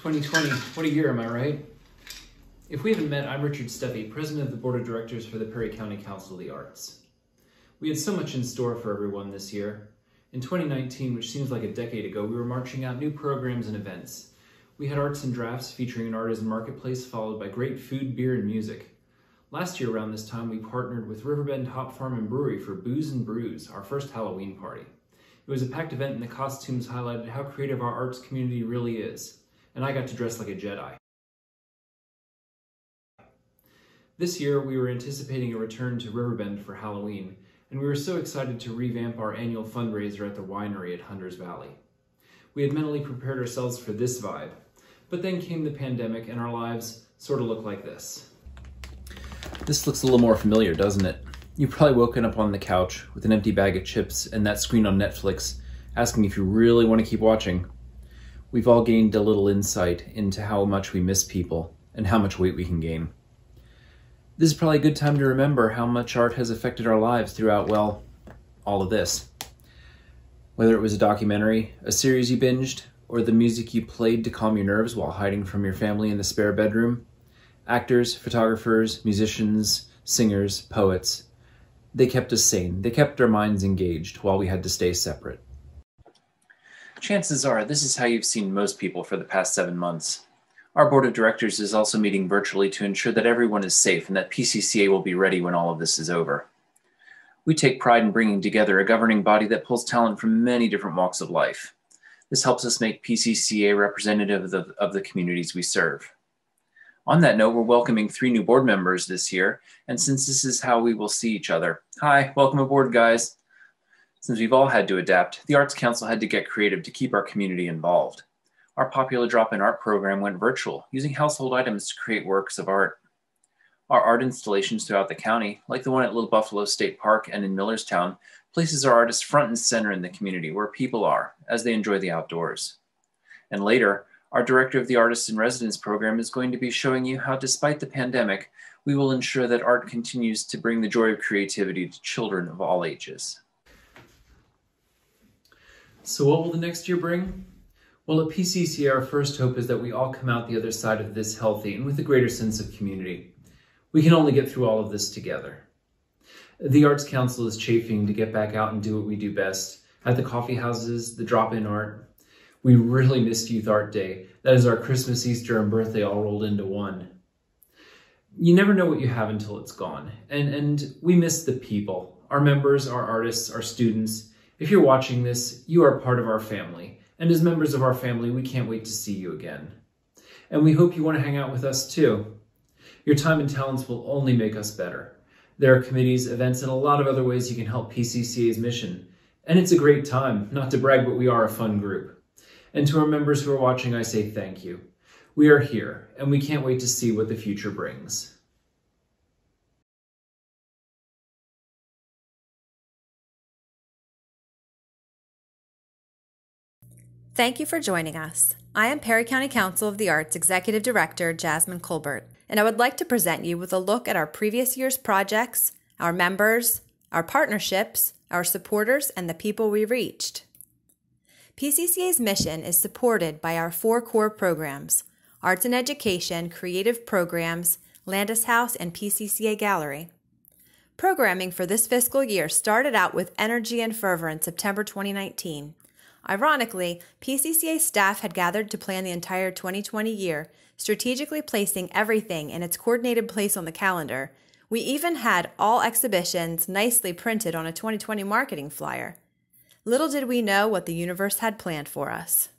2020, what a year, am I right? If we haven't met, I'm Richard Steffi, President of the Board of Directors for the Perry County Council of the Arts. We had so much in store for everyone this year. In 2019, which seems like a decade ago, we were marching out new programs and events. We had arts and drafts featuring an artisan marketplace followed by great food, beer, and music. Last year around this time, we partnered with Riverbend Hop Farm and Brewery for Booze and Brews, our first Halloween party. It was a packed event and the costumes highlighted how creative our arts community really is. And I got to dress like a Jedi. This year, we were anticipating a return to Riverbend for Halloween, and we were so excited to revamp our annual fundraiser at the winery at Hunters Valley. We had mentally prepared ourselves for this vibe, but then came the pandemic and our lives sort of look like this. This looks a little more familiar, doesn't it? You've probably woken up on the couch with an empty bag of chips and that screen on Netflix asking if you really want to keep watching. We've all gained a little insight into how much we miss people and how much weight we can gain. This is probably a good time to remember how much art has affected our lives throughout, well, all of this. Whether it was a documentary, a series you binged, or the music you played to calm your nerves while hiding from your family in the spare bedroom, actors, photographers, musicians, singers, poets, they kept us sane. They kept our minds engaged while we had to stay separate. Chances are this is how you've seen most people for the past 7 months. Our board of directors is also meeting virtually to ensure that everyone is safe and that PCCA will be ready when all of this is over. We take pride in bringing together a governing body that pulls talent from many different walks of life. This helps us make PCCA representative of the communities we serve. On that note, we're welcoming 3 new board members this year, and since this is how we will see each other, hi, welcome aboard, guys. Since we've all had to adapt, the Arts Council had to get creative to keep our community involved. Our popular drop-in art program went virtual, using household items to create works of art. Our art installations throughout the county, like the one at Little Buffalo State Park and in Millerstown, places our artists front and center in the community where people are, as they enjoy the outdoors. And later, our Director of the Artists in Residence program is going to be showing you how, despite the pandemic, we will ensure that art continues to bring the joy of creativity to children of all ages. So what will the next year bring? Well, at PCCA, our first hope is that we all come out the other side of this healthy and with a greater sense of community. We can only get through all of this together. The Arts Council is chafing to get back out and do what we do best. At the coffee houses, the drop-in art. We really missed Youth Art Day. That is our Christmas, Easter, and birthday all rolled into one. You never know what you have until it's gone. And we miss the people, our members, our artists, our students. If you're watching this, you are part of our family. And as members of our family, we can't wait to see you again. And we hope you want to hang out with us too. Your time and talents will only make us better. There are committees, events, and a lot of other ways you can help PCCA's mission. And it's a great time, not to brag, but we are a fun group. And to our members who are watching, I say thank you. We are here, and we can't wait to see what the future brings. Thank you for joining us. I am Perry County Council of the Arts Executive Director Jasmine Colbert, and I would like to present you with a look at our previous year's projects, our members, our partnerships, our supporters, and the people we reached. PCCA's mission is supported by our 4 core programs: Arts and Education, Creative Programs, Landis House, and PCCA Gallery. Programming for this fiscal year started out with energy and fervor in September 2019. Ironically, PCCA staff had gathered to plan the entire 2020 year, strategically placing everything in its coordinated place on the calendar. We even had all exhibitions nicely printed on a 2020 marketing flyer. Little did we know what the universe had planned for us.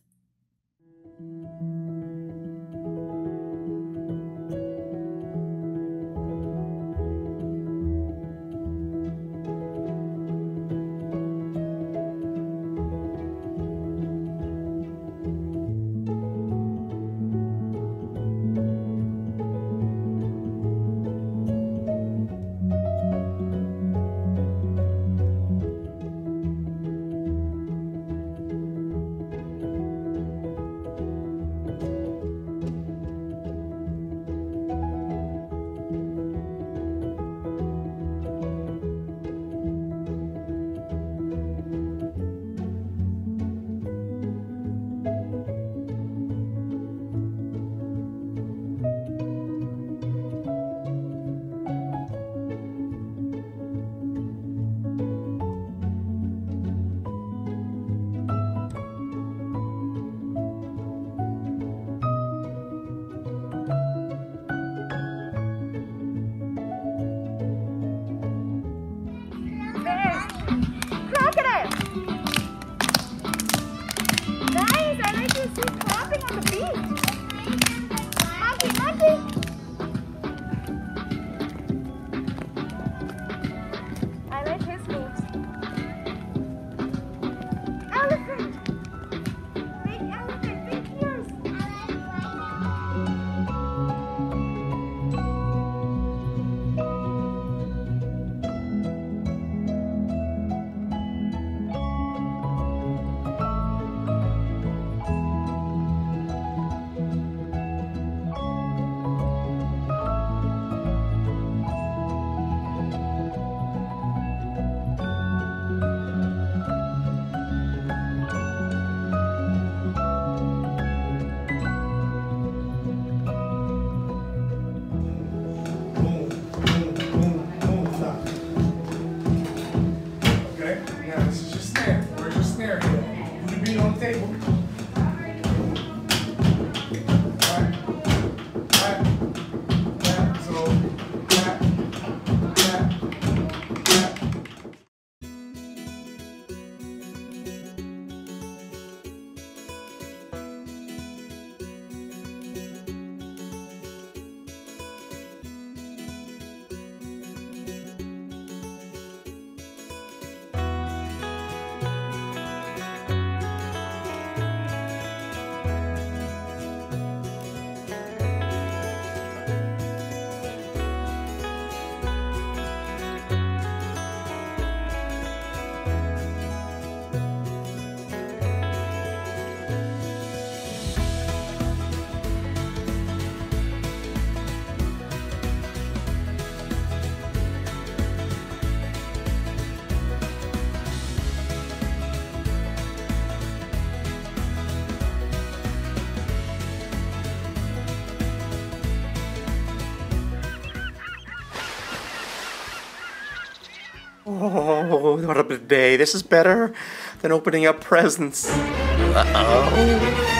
Oh, what a good day. This is better than opening up presents. Uh-oh.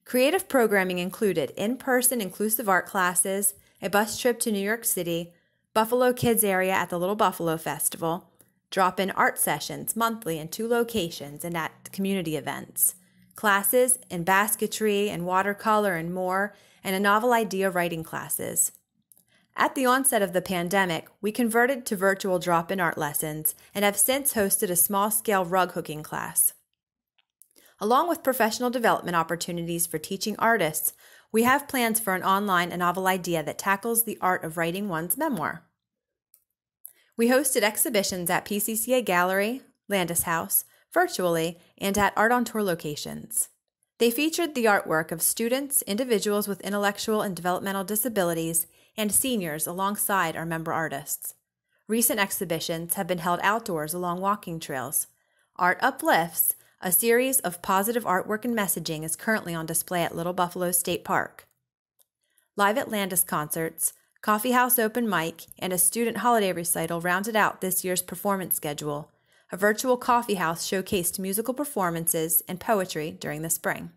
Creative programming included in-person inclusive art classes, a bus trip to New York City, Buffalo Kids Area at the Little Buffalo Festival, drop-in art sessions monthly in 2 locations and at community events, classes in basketry and watercolor and more, and a novel idea writing classes. At the onset of the pandemic, we converted to virtual drop-in art lessons and have since hosted a small-scale rug hooking class. Along with professional development opportunities for teaching artists, we have plans for an online novel idea that tackles the art of writing one's memoir. We hosted exhibitions at PCCA Gallery, Landis House, virtually, and at Art on Tour locations. They featured the artwork of students, individuals with intellectual and developmental disabilities, and seniors alongside our member artists. Recent exhibitions have been held outdoors along walking trails. Art Uplifts, a series of positive artwork and messaging, is currently on display at Little Buffalo State Park. Live at Landis concerts, coffee house open mic, and a student holiday recital rounded out this year's performance schedule. A virtual coffee house showcased musical performances and poetry during the spring.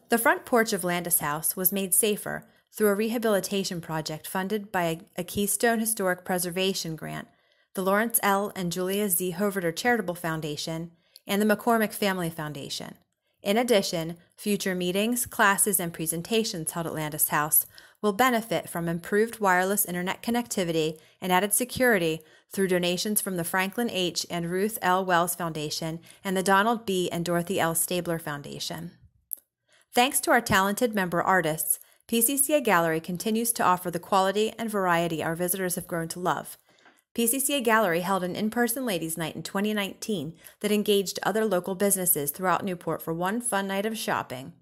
The front porch of Landis House was made safer through a rehabilitation project funded by a Keystone Historic Preservation grant, the Lawrence L. and Julia Z. Hoverter Charitable Foundation, and the McCormick Family Foundation. In addition, future meetings, classes, and presentations held at Landis House will benefit from improved wireless internet connectivity and added security through donations from the Franklin H. and Ruth L. Wells Foundation and the Donald B. and Dorothy L. Stabler Foundation. Thanks to our talented member artists, PCCA Gallery continues to offer the quality and variety our visitors have grown to love. PCCA Gallery held an in-person Ladies' Night in 2019 that engaged other local businesses throughout Newport for one fun night of shopping.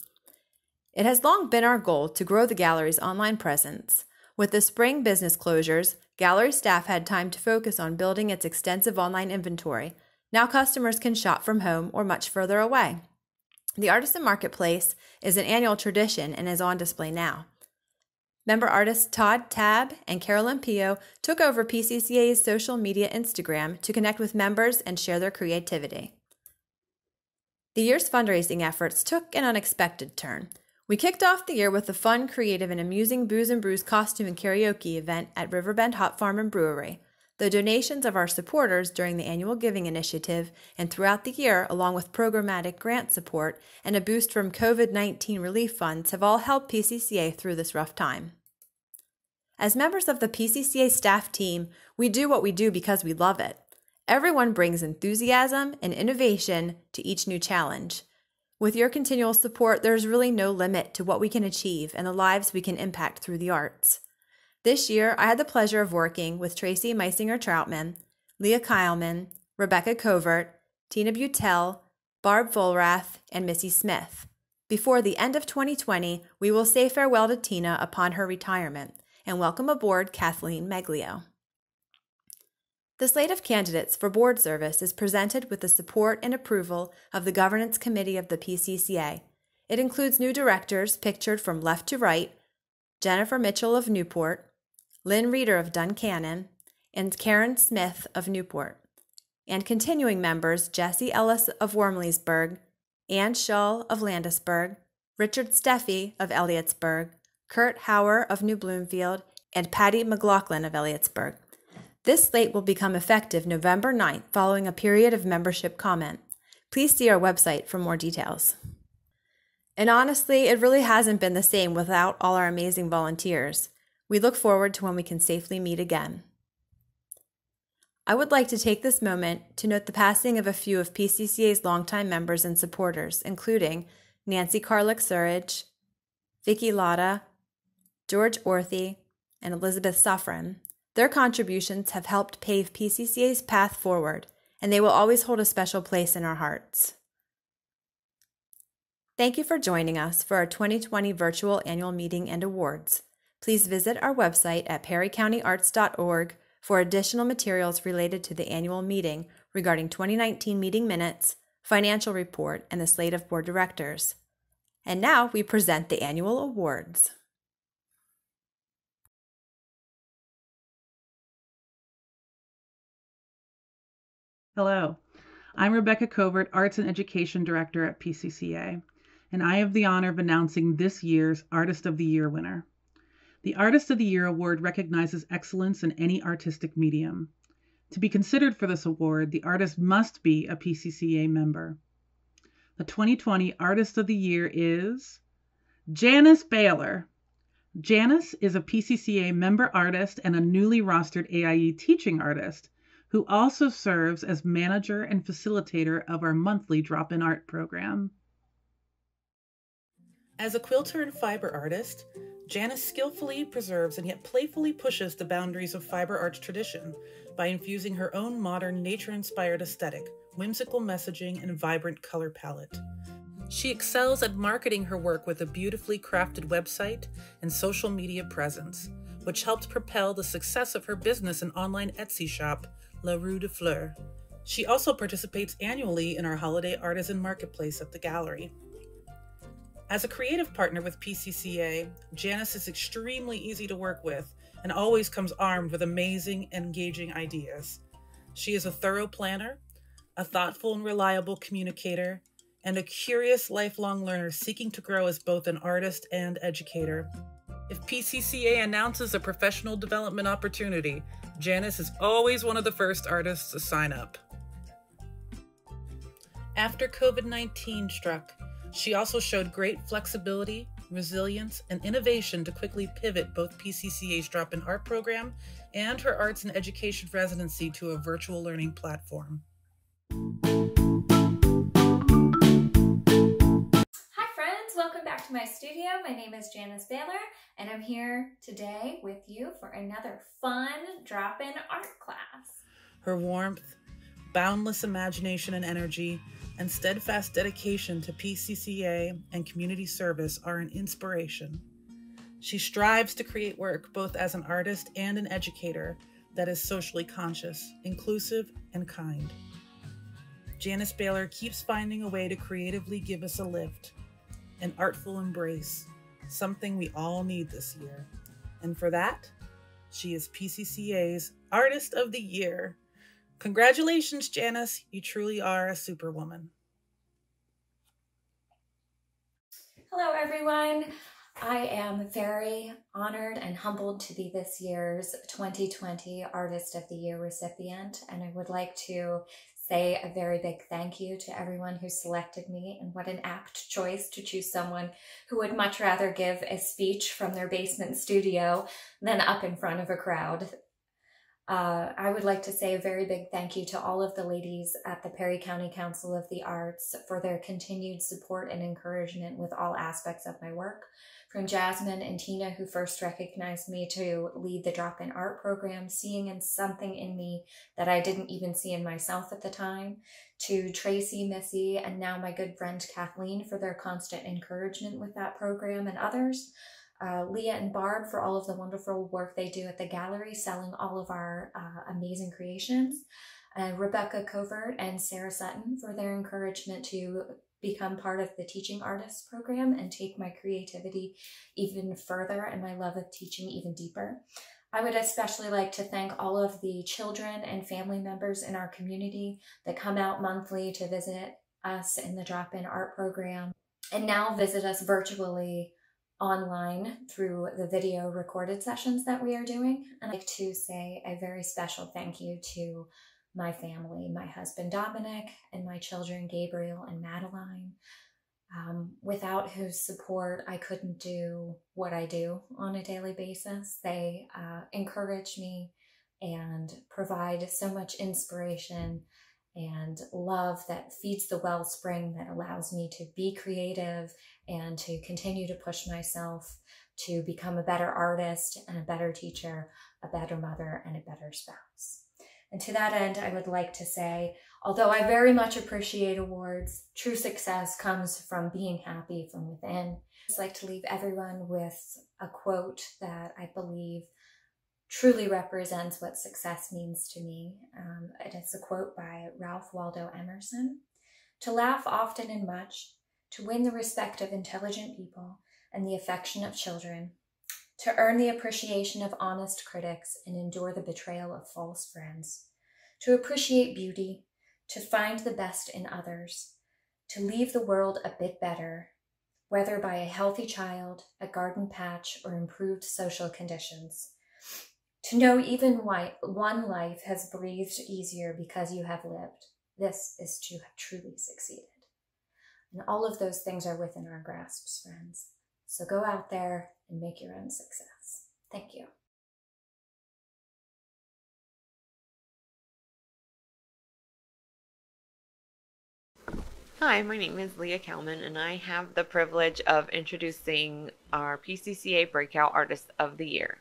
It has long been our goal to grow the gallery's online presence. With the spring business closures, gallery staff had time to focus on building its extensive online inventory. Now customers can shop from home or much further away. The Artisan Marketplace is an annual tradition and is on display now. Member artists Todd Tab and Carolyn Pio took over PCCA's social media Instagram to connect with members and share their creativity. The year's fundraising efforts took an unexpected turn. We kicked off the year with a fun, creative, and amusing Booze and Brews costume and karaoke event at Riverbend Hop Farm and Brewery. The donations of our supporters during the annual giving initiative and throughout the year, along with programmatic grant support and a boost from COVID-19 relief funds, have all helped PCCA through this rough time. As members of the PCCA staff team, we do what we do because we love it. Everyone brings enthusiasm and innovation to each new challenge. With your continual support, there's really no limit to what we can achieve and the lives we can impact through the arts. This year, I had the pleasure of working with Tracy Meisinger-Troutman, Leah Kyleman, Rebecca Covert, Tina Butel, Barb Volrath, and Missy Smith. Before the end of 2020, we will say farewell to Tina upon her retirement and welcome aboard Kathleen Meglio. The slate of candidates for board service is presented with the support and approval of the Governance Committee of the PCCA. It includes new directors pictured from left to right: Jennifer Mitchell of Newport, Lynn Reeder of Duncannon, and Karen Smith of Newport, and continuing members Jesse Ellis of Wormleysburg, Ann Shull of Landisburg, Richard Steffi of Elliotsburg, Kurt Hauer of New Bloomfield, and Patty McLaughlin of Elliotsburg. This slate will become effective November 9th following a period of membership comment. Please see our website for more details. And honestly, it really hasn't been the same without all our amazing volunteers. We look forward to when we can safely meet again. I would like to take this moment to note the passing of a few of PCCA's longtime members and supporters, including Nancy Karlick-Surridge, Vicki Lotta, George Orthy, and Elizabeth Suffren. Their contributions have helped pave PCCA's path forward, and they will always hold a special place in our hearts. Thank you for joining us for our 2020 virtual annual meeting and awards. Please visit our website at perrycountyarts.org for additional materials related to the annual meeting regarding 2019 meeting minutes, financial report, and the slate of board directors. And now we present the annual awards. Hello, I'm Rebecca Covert, Arts and Education Director at PCCA, and I have the honor of announcing this year's Artist of the Year winner. The Artist of the Year award recognizes excellence in any artistic medium. To be considered for this award, the artist must be a PCCA member. The 2020 Artist of the Year is Janice BAILOR. Janice is a PCCA member artist and a newly rostered AIE teaching artist who also serves as manager and facilitator of our monthly Drop-in Art program. As a quilter and fiber artist, Janice skillfully preserves and yet playfully pushes the boundaries of fiber arts tradition by infusing her own modern, nature-inspired aesthetic, whimsical messaging, and vibrant color palette. She excels at marketing her work with a beautifully crafted website and social media presence, which helped propel the success of her business and online Etsy shop, La Rue de Fleur. She also participates annually in our holiday artisan marketplace at the gallery. As a creative partner with PCCA, Janice is extremely easy to work with and always comes armed with amazing and engaging ideas. She is a thorough planner, a thoughtful and reliable communicator, and a curious lifelong learner seeking to grow as both an artist and educator. If PCCA announces a professional development opportunity, Janice is always one of the first artists to sign up. After COVID-19 struck, she also showed great flexibility, resilience, and innovation to quickly pivot both PCCA's Drop-in Art program and her arts and education residency to a virtual learning platform. Hi friends, welcome back to my studio. My name is Janice BAILOR, and I'm here today with you for another fun drop-in art class. Her warmth, boundless imagination and energy, and steadfast dedication to PCCA and community service are an inspiration. She strives to create work both as an artist and an educator that is socially conscious, inclusive, and kind. Janice BAILOR keeps finding a way to creatively give us a lift, an artful embrace, something we all need this year. And for that, she is PCCA's Artist of the Year. Congratulations, Janice. You truly are a superwoman. Hello, everyone. I am very honored and humbled to be this year's 2020 Artist of the Year recipient, and I would like to say a very big thank you to everyone who selected me, and what an apt choice to choose someone who would much rather give a speech from their basement studio than up in front of a crowd. I would like to say a very big thank you to all of the ladies at the Perry County Council of the Arts for their continued support and encouragement with all aspects of my work. From Jasmine and Tina, who first recognized me to lead the drop-in art program, seeing something in me that I didn't even see in myself at the time, to Tracy, Missy, and now my good friend Kathleen for their constant encouragement with that program, and others. Leah and Barb for all of the wonderful work they do at the gallery, selling all of our amazing creations. Rebecca Covert and Sarah Sutton for their encouragement to become part of the Teaching Artists program and take my creativity even further and my love of teaching even deeper. I would especially like to thank all of the children and family members in our community that come out monthly to visit us in the drop-in art program and now visit us virtually online through the video recorded sessions that we are doing. And I'd like to say a very special thank you to my family, my husband Dominic, and my children Gabriel and Madeline, without whose support I couldn't do what I do on a daily basis. They encourage me and provide so much inspiration and love that feeds the wellspring that allows me to be creative and to continue to push myself to become a better artist and a better teacher, a better mother, and a better spouse. And to that end, I would like to say, although I very much appreciate awards, true success comes from being happy from within. I'd just like to leave everyone with a quote that I believe truly represents what success means to me. It is a quote by Ralph Waldo Emerson. To laugh often and much, to win the respect of intelligent people and the affection of children, to earn the appreciation of honest critics and endure the betrayal of false friends, to appreciate beauty, to find the best in others, to leave the world a bit better, whether by a healthy child, a garden patch, or improved social conditions. To know even one life has breathed easier because you have lived. This is to have truly succeeded. And all of those things are within our grasps, friends. So go out there and make your own success. Thank you. Hi, my name is Leah Kalman, and I have the privilege of introducing our PCCA Breakout Artist of the Year.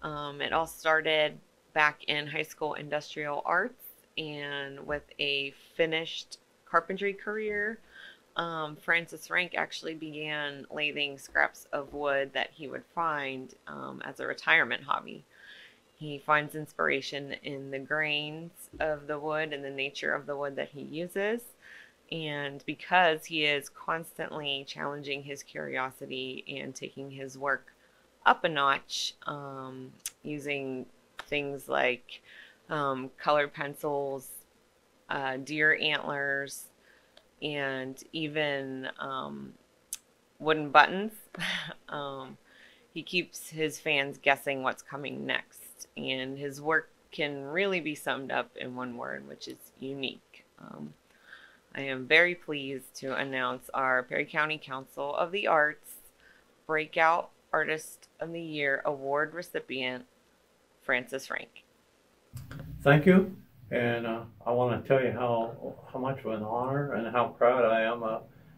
It all started back in high school industrial arts, and with a finished carpentry career, Francis Rank actually began lathing scraps of wood that he would find as a retirement hobby. He finds inspiration in the grains of the wood and the nature of the wood that he uses. And because he is constantly challenging his curiosity and taking his work up a notch, using things like colored pencils, deer antlers, and even wooden buttons, he keeps his fans guessing what's coming next. And his work can really be summed up in one word, which is unique. I am very pleased to announce our Perry County Council of the Arts Breakout Artist of the Year Award recipient, Francis Rank. Thank you, and I want to tell you how much of an honor and how proud I am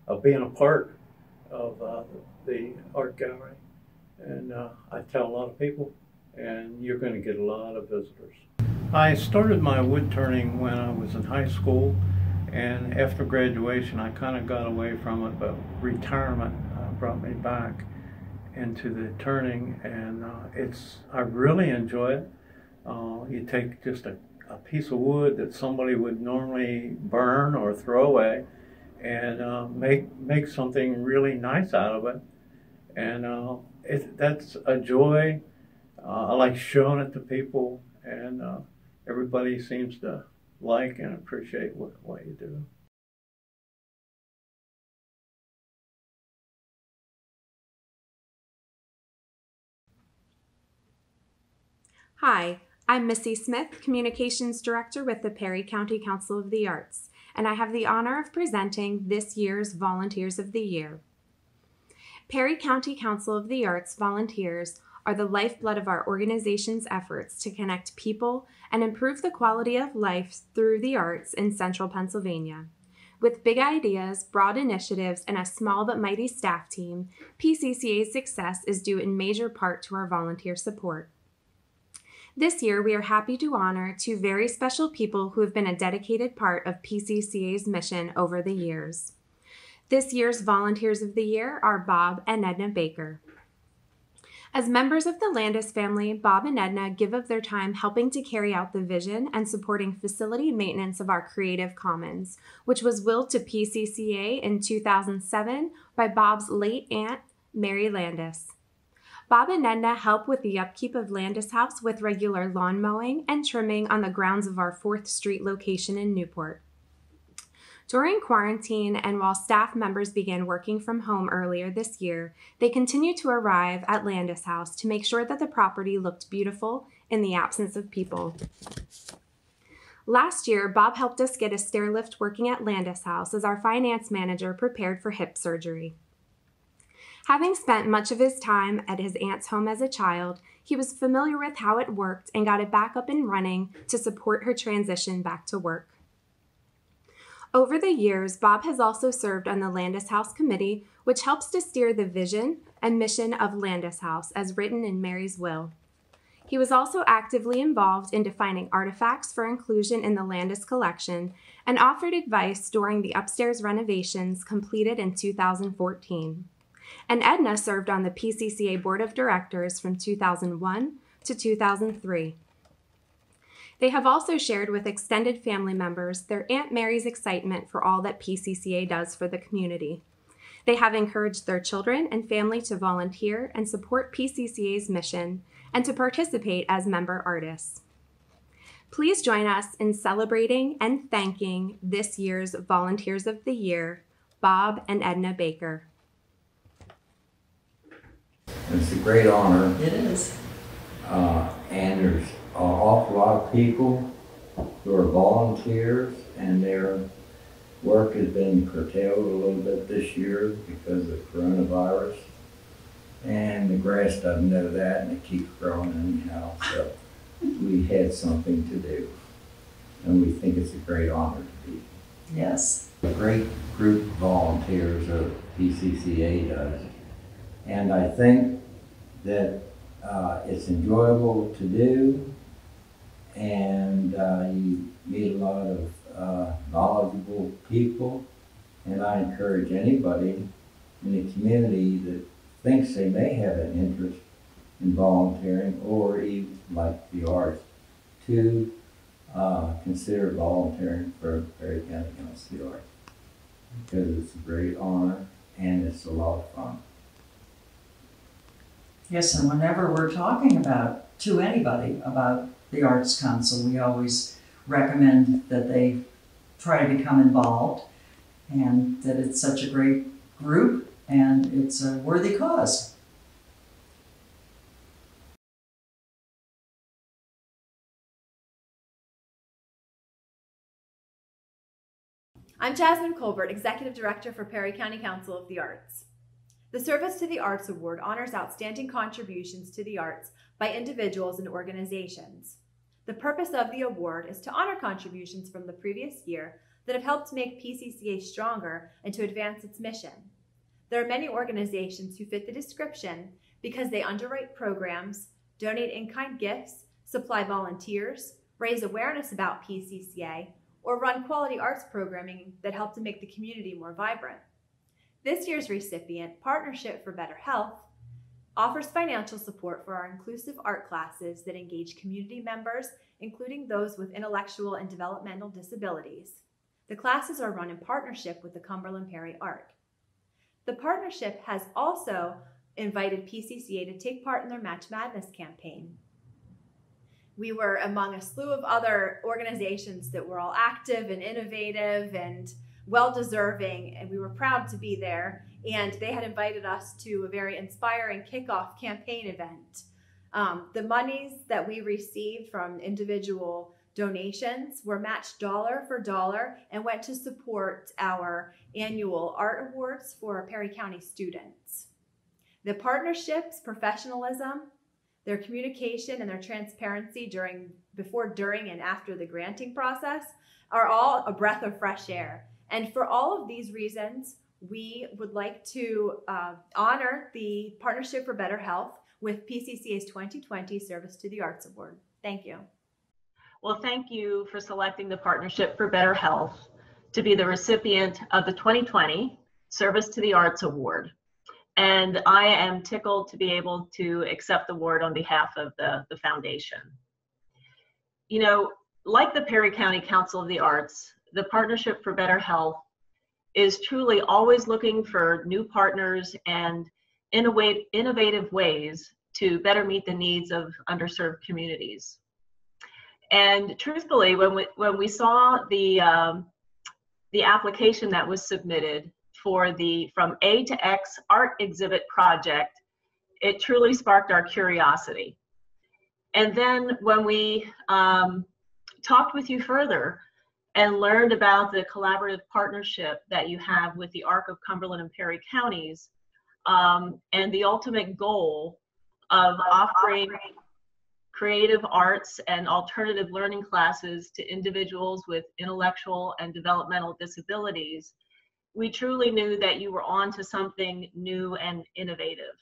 of being a part of the art gallery. And I tell a lot of people, and you're going to get a lot of visitors. I started my wood turning when I was in high school, and after graduation I kind of got away from it, but retirement brought me back into the turning, and I really enjoy it. You take just a piece of wood that somebody would normally burn or throw away and make something really nice out of it, and that's a joy. I like showing it to people, and everybody seems to like and appreciate what you do. Hi, I'm Missy Smith, Communications Director with the Perry County Council of the Arts, and I have the honor of presenting this year's Volunteers of the Year. Perry County Council of the Arts volunteers are the lifeblood of our organization's efforts to connect people and improve the quality of life through the arts in Central Pennsylvania. With big ideas, broad initiatives, and a small but mighty staff team, PCCA's success is due in major part to our volunteer support. This year, we are happy to honor two very special people who have been a dedicated part of PCCA's mission over the years. This year's Volunteers of the Year are Bob and Edna Baker. As members of the Landis family, Bob and Edna give of their time helping to carry out the vision and supporting facility maintenance of our Creative Commons, which was willed to PCCA in 2007 by Bob's late aunt, Mary Landis. Bob and Edna help with the upkeep of Landis House with regular lawn mowing and trimming on the grounds of our 4th Street location in Newport. During quarantine and while staff members began working from home earlier this year, they continued to arrive at Landis House to make sure that the property looked beautiful in the absence of people. Last year, Bob helped us get a stair lift working at Landis House as our finance manager prepared for hip surgery. Having spent much of his time at his aunt's home as a child, he was familiar with how it worked and got it back up and running to support her transition back to work. Over the years, Bob has also served on the Landis House Committee, which helps to steer the vision and mission of Landis House as written in Mary's will. He was also actively involved in defining artifacts for inclusion in the Landis collection and offered advice during the upstairs renovations completed in 2014. And Edna served on the PCCA Board of Directors from 2001 to 2003. They have also shared with extended family members their Aunt Mary's excitement for all that PCCA does for the community. They have encouraged their children and family to volunteer and support PCCA's mission and to participate as member artists. Please join us in celebrating and thanking this year's Volunteers of the Year, Bob and Edna Baker. It's a great honor. It is. And there's an awful lot of people who are volunteers, and their work has been curtailed a little bit this year because of coronavirus. And the grass doesn't know that, and it keeps growing anyhow. So we had something to do, and we think it's a great honor to be. Yes. A great group of volunteers of PCCA does. And I think that it's enjoyable to do, and you meet a lot of knowledgeable people, and I encourage anybody in the community that thinks they may have an interest in volunteering or even like the arts to consider volunteering for Perry County Council of the Arts, because it's a great honor and it's a lot of fun. Yes, and whenever we're talking about, to anybody, about the Arts Council, we always recommend that they try to become involved, and that it's such a great group and it's a worthy cause. I'm Jasmine Colbert, Executive Director for Perry County Council of the Arts. The Service to the Arts Award honors outstanding contributions to the arts by individuals and organizations. The purpose of the award is to honor contributions from the previous year that have helped make PCCA stronger and to advance its mission. There are many organizations who fit the description because they underwrite programs, donate in-kind gifts, supply volunteers, raise awareness about PCCA, or run quality arts programming that help to make the community more vibrant. This year's recipient, Partnership for Better Health, offers financial support for our inclusive art classes that engage community members, including those with intellectual and developmental disabilities. The classes are run in partnership with the Cumberland Perry Art. The partnership has also invited PCCA to take part in their Match Madness campaign. We were among a slew of other organizations that were all active and innovative and well-deserving, and we were proud to be there. And they had invited us to a very inspiring kickoff campaign event. The monies that we received from individual donations were matched dollar for dollar and went to support our annual art awards for Perry County students. The partnership's professionalism, Their communication and their transparency before, during, and after the granting process are all a breath of fresh air. And for all of these reasons, we would like to honor the Partnership for Better Health with PCCA's 2020 Service to the Arts Award. Thank you. Well, thank you for selecting the Partnership for Better Health to be the recipient of the 2020 Service to the Arts Award. And I am tickled to be able to accept the award on behalf of the foundation. You know, like the Perry County Council of the Arts, the Partnership for Better Health is truly always looking for new partners and innovative ways to better meet the needs of underserved communities. And truthfully, when we saw the application that was submitted for the From A to X art exhibit project, it truly sparked our curiosity. And then when we talked with you further and learned about the collaborative partnership that you have with the ARC of Cumberland and Perry counties, and the ultimate goal of offering creative arts and alternative learning classes to individuals with intellectual and developmental disabilities, we truly knew that you were on to something new and innovative.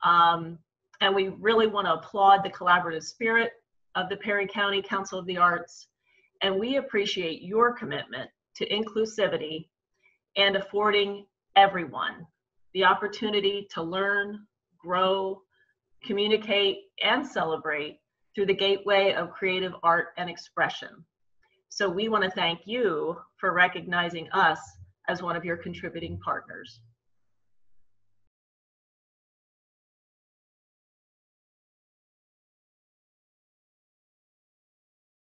And we really want to applaud the collaborative spirit of the Perry County Council of the Arts, and we appreciate your commitment to inclusivity and affording everyone the opportunity to learn, grow, communicate, and celebrate through the gateway of creative art and expression. So we want to thank you for recognizing us as one of your contributing partners.